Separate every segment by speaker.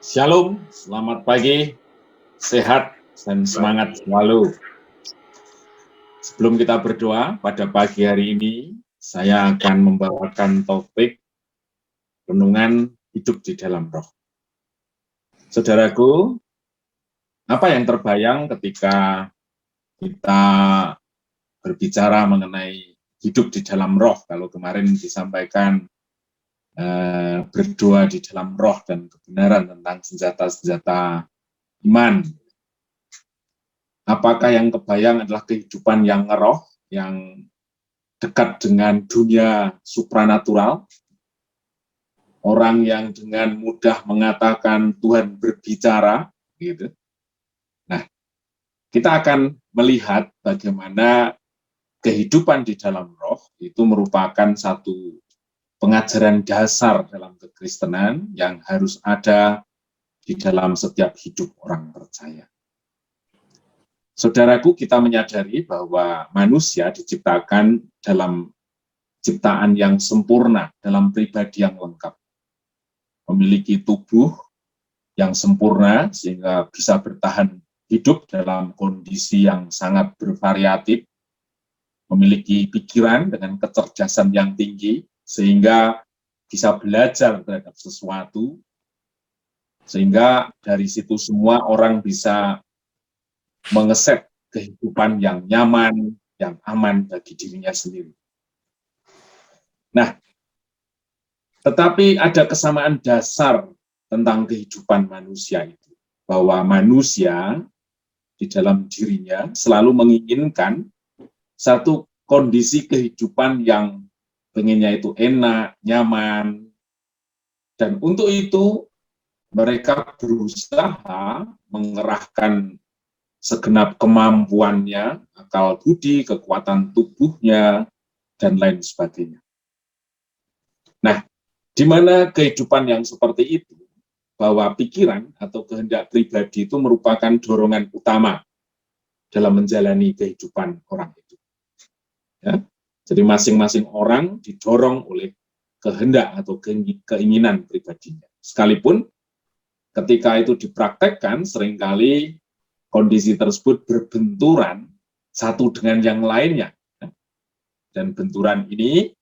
Speaker 1: Shalom, selamat pagi, sehat, dan semangat selalu. Sebelum kita berdoa pada pagi hari ini, saya akan membawakan topik renungan hidup di dalam roh. Saudaraku, apa yang terbayang ketika kita berbicara mengenai hidup di dalam roh? Kalau kemarin disampaikan berdoa di dalam roh dan kebenaran tentang senjata-senjata iman. Apakah yang kebayang adalah kehidupan yang roh, yang dekat dengan dunia supranatural, orang yang dengan mudah mengatakan Tuhan berbicara, gitu. Nah, kita akan melihat bagaimana kehidupan di dalam roh itu merupakan satu pengajaran dasar dalam kekristenan yang harus ada di dalam setiap hidup orang percaya. Saudaraku, kita menyadari bahwa manusia diciptakan dalam ciptaan yang sempurna, dalam pribadi yang lengkap. Memiliki tubuh yang sempurna sehingga bisa bertahan hidup dalam kondisi yang sangat bervariatif, memiliki pikiran dengan kecerdasan yang tinggi sehingga bisa belajar terhadap sesuatu, sehingga dari situ semua orang bisa mengeset kehidupan yang nyaman, yang aman bagi dirinya sendiri. Nah, tetapi ada kesamaan dasar tentang kehidupan manusia itu, bahwa manusia di dalam dirinya selalu menginginkan satu kondisi kehidupan yang pengennya itu enak, nyaman, dan untuk itu mereka berusaha mengerahkan segenap kemampuannya, akal budi, kekuatan tubuhnya, dan lain sebagainya. Nah, di mana kehidupan yang seperti itu, bahwa pikiran atau kehendak pribadi itu merupakan dorongan utama dalam menjalani kehidupan orang itu. Ya, jadi masing-masing orang didorong oleh kehendak atau keinginan pribadinya. Sekalipun ketika itu dipraktekkan, seringkali kondisi tersebut berbenturan satu dengan yang lainnya. Dan benturan ini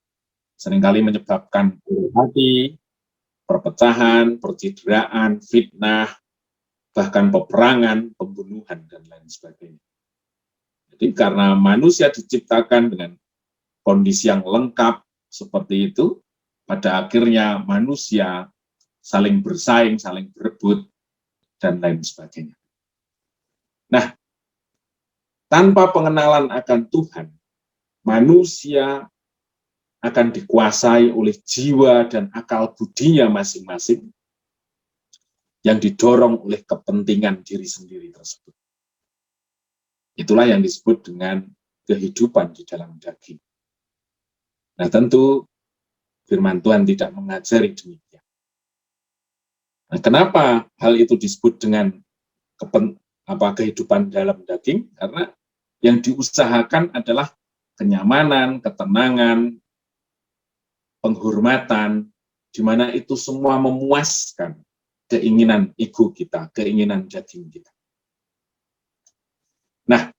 Speaker 1: seringkali menyebabkan hati, perpecahan, percideraan, fitnah, bahkan peperangan, pembunuhan, dan lain sebagainya. Jadi karena manusia diciptakan dengan kondisi yang lengkap seperti itu, pada akhirnya manusia saling bersaing, saling berebut, dan lain sebagainya. Nah, tanpa pengenalan akan Tuhan, manusia akan dikuasai oleh jiwa dan akal budinya masing-masing yang didorong oleh kepentingan diri sendiri tersebut. Itulah yang disebut dengan kehidupan di dalam daging. Nah, tentu firman Tuhan tidak mengajari demikian. Nah, kenapa hal itu disebut dengan kehidupan dalam daging? Karena yang diusahakan adalah kenyamanan, ketenangan, penghormatan, di mana itu semua memuaskan keinginan ego kita, keinginan daging kita. Nah,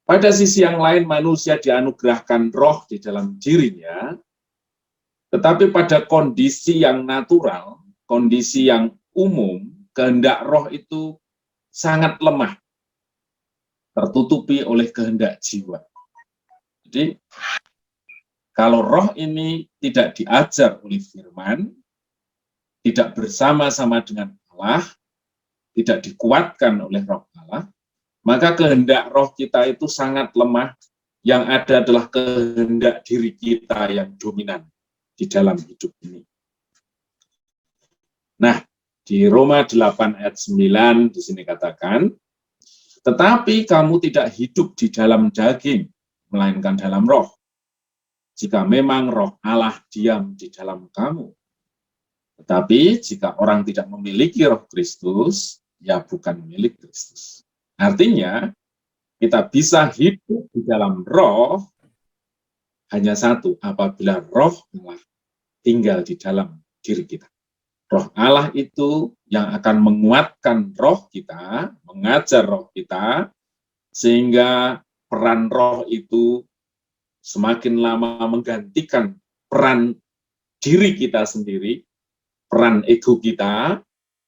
Speaker 1: pada sisi yang lain manusia dianugerahkan roh di dalam dirinya, tetapi pada kondisi yang natural, kondisi yang umum, kehendak roh itu sangat lemah, tertutupi oleh kehendak jiwa. Jadi, kalau roh ini tidak diajar oleh firman, tidak bersama-sama dengan Allah, tidak dikuatkan oleh roh Allah, maka kehendak roh kita itu sangat lemah, yang ada adalah kehendak diri kita yang dominan di dalam hidup ini. Nah, di Roma 8 ayat 9 di sini katakan, tetapi kamu tidak hidup di dalam daging, melainkan dalam roh. Jika memang roh Allah diam di dalam kamu. Tetapi jika orang tidak memiliki roh Kristus, ya bukan milik Kristus. Artinya, kita bisa hidup di dalam roh hanya satu, apabila roh Allah tinggal di dalam diri kita. Roh Allah itu yang akan menguatkan roh kita, mengajar roh kita, sehingga peran roh itu semakin lama menggantikan peran diri kita sendiri, peran ego kita,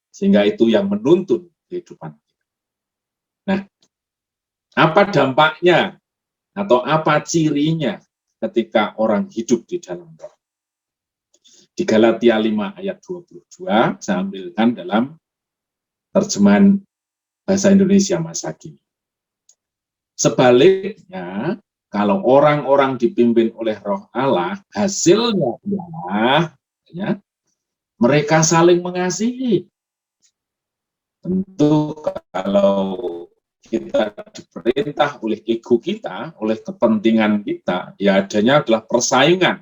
Speaker 1: sehingga itu yang menuntun kehidupan kita. Nah, apa dampaknya atau apa cirinya ketika orang hidup di dalam roh? Di Galatia 5 ayat 22, saya ambilkan dalam terjemahan bahasa Indonesia masa kini. Sebaliknya, kalau orang-orang dipimpin oleh roh Allah, hasilnya adalah ya, mereka saling mengasihi. Tentu kalau kita diperintah oleh ego kita, oleh kepentingan kita, ya adanya adalah persaingan,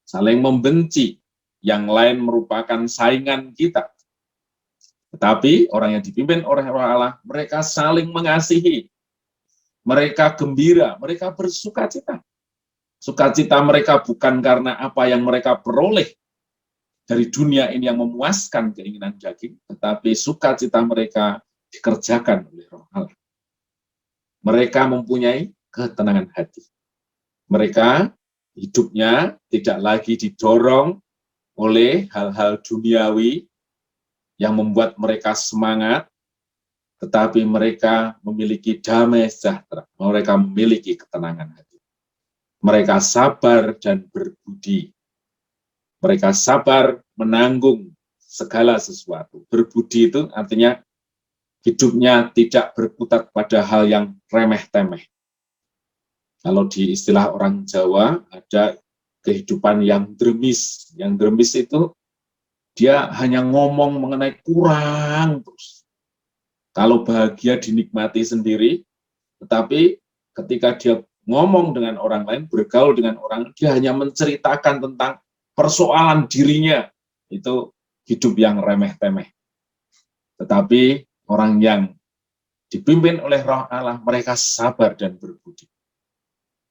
Speaker 1: saling membenci, yang lain merupakan saingan kita. Tetapi orang yang dipimpin oleh roh Allah, mereka saling mengasihi, mereka gembira, mereka bersukacita. Sukacita mereka bukan karena apa yang mereka peroleh dari dunia ini yang memuaskan keinginan daging, tetapi sukacita mereka dikerjakan oleh roh Allah. Mereka mempunyai ketenangan hati. Mereka hidupnya tidak lagi didorong oleh hal-hal duniawi yang membuat mereka semangat, tetapi mereka memiliki damai sejahtera, mereka memiliki ketenangan hati. Mereka sabar dan berbudi. Mereka sabar menanggung segala sesuatu. Berbudi itu artinya hidupnya tidak berkutat pada hal yang remeh-temeh. Kalau di istilah orang Jawa ada kehidupan yang dremis. Yang dremis itu dia hanya ngomong mengenai kurang terus. Kalau bahagia dinikmati sendiri, tetapi ketika dia ngomong dengan orang lain, bergaul dengan orang, dia hanya menceritakan tentang persoalan dirinya. Itu hidup yang remeh-temeh. Tetapi orang yang dipimpin oleh roh Allah, mereka sabar dan berbudi.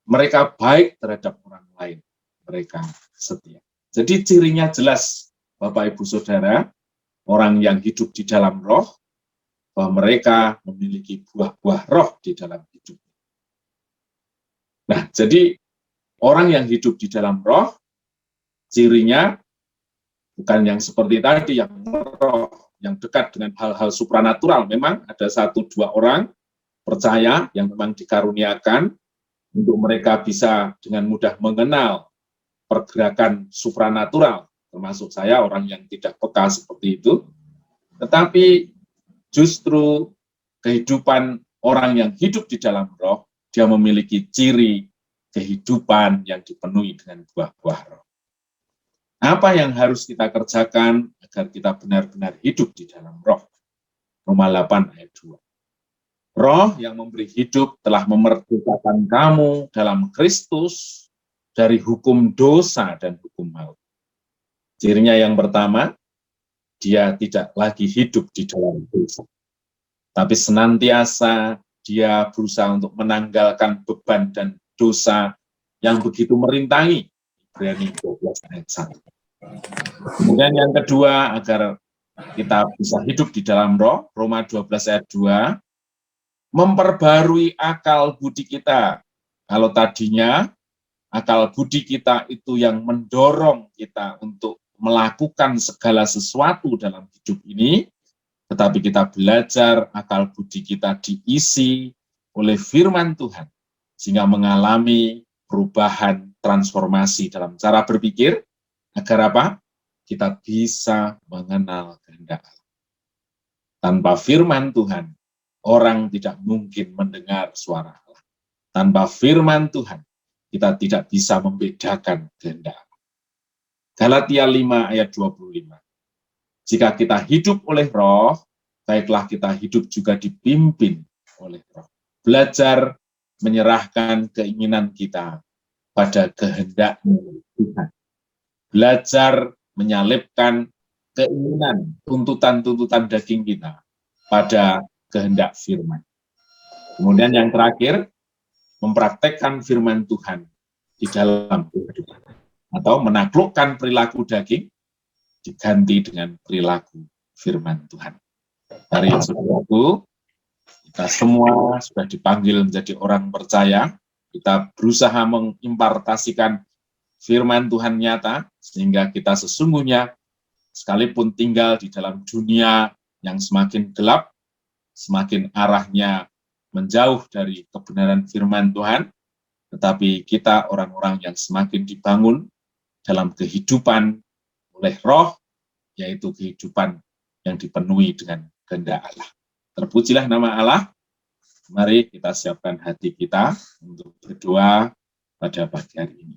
Speaker 1: Mereka baik terhadap orang lain. Mereka setia. Jadi cirinya jelas, Bapak Ibu Saudara, orang yang hidup di dalam roh, bahwa mereka memiliki buah-buah roh di dalam hidup. Nah, jadi orang yang hidup di dalam roh, cirinya bukan yang seperti tadi, yang roh, yang dekat dengan hal-hal supranatural. Memang ada 1-2 orang percaya yang memang dikaruniakan untuk mereka bisa dengan mudah mengenal pergerakan supranatural, termasuk saya orang yang tidak peka seperti itu. Tetapi justru kehidupan orang yang hidup di dalam roh, dia memiliki ciri kehidupan yang dipenuhi dengan buah-buah roh. Apa yang harus kita kerjakan agar kita benar-benar hidup di dalam roh? Roma 8 ayat 2. Roh yang memberi hidup telah memerdekakan kamu dalam Kristus dari hukum dosa dan hukum maut. Cirinya yang pertama, dia tidak lagi hidup di dalam dosa. Tapi senantiasa dia berusaha untuk menanggalkan beban dan dosa yang begitu merintangi. Ibrani 12 ayat 1. Kemudian yang kedua, agar kita bisa hidup di dalam roh, Roma 12 ayat 2, memperbarui akal budi kita. Kalau tadinya akal budi kita itu yang mendorong kita untuk melakukan segala sesuatu dalam hidup ini, tetapi kita belajar akal budi kita diisi oleh firman Tuhan, sehingga mengalami perubahan transformasi dalam cara berpikir, agar apa? Kita bisa mengenal kehendak Allah. Tanpa firman Tuhan, orang tidak mungkin mendengar suara Allah. Tanpa firman Tuhan, kita tidak bisa membedakan kehendak Allah. Galatia 5 ayat 25. Jika kita hidup oleh roh, baiklah kita hidup juga dipimpin oleh roh. Belajar menyerahkan keinginan kita pada kehendak Tuhan. Belajar menyalipkan keinginan, tuntutan-tuntutan daging kita pada kehendak firman. Kemudian yang terakhir, mempraktekkan firman Tuhan di dalam kehidupan, atau menaklukkan perilaku daging diganti dengan perilaku firman Tuhan. Mari saudaraku, kita semua sudah dipanggil menjadi orang percaya. Kita berusaha mengimpartasikan firman Tuhan nyata, sehingga kita sesungguhnya sekalipun tinggal di dalam dunia yang semakin gelap, semakin arahnya menjauh dari kebenaran firman Tuhan, tetapi kita orang-orang yang semakin dibangun dalam kehidupan oleh roh, yaitu kehidupan yang dipenuhi dengan kehendak Allah. Terpujilah nama Allah. Mari kita siapkan hati kita untuk berdoa pada pagi hari ini.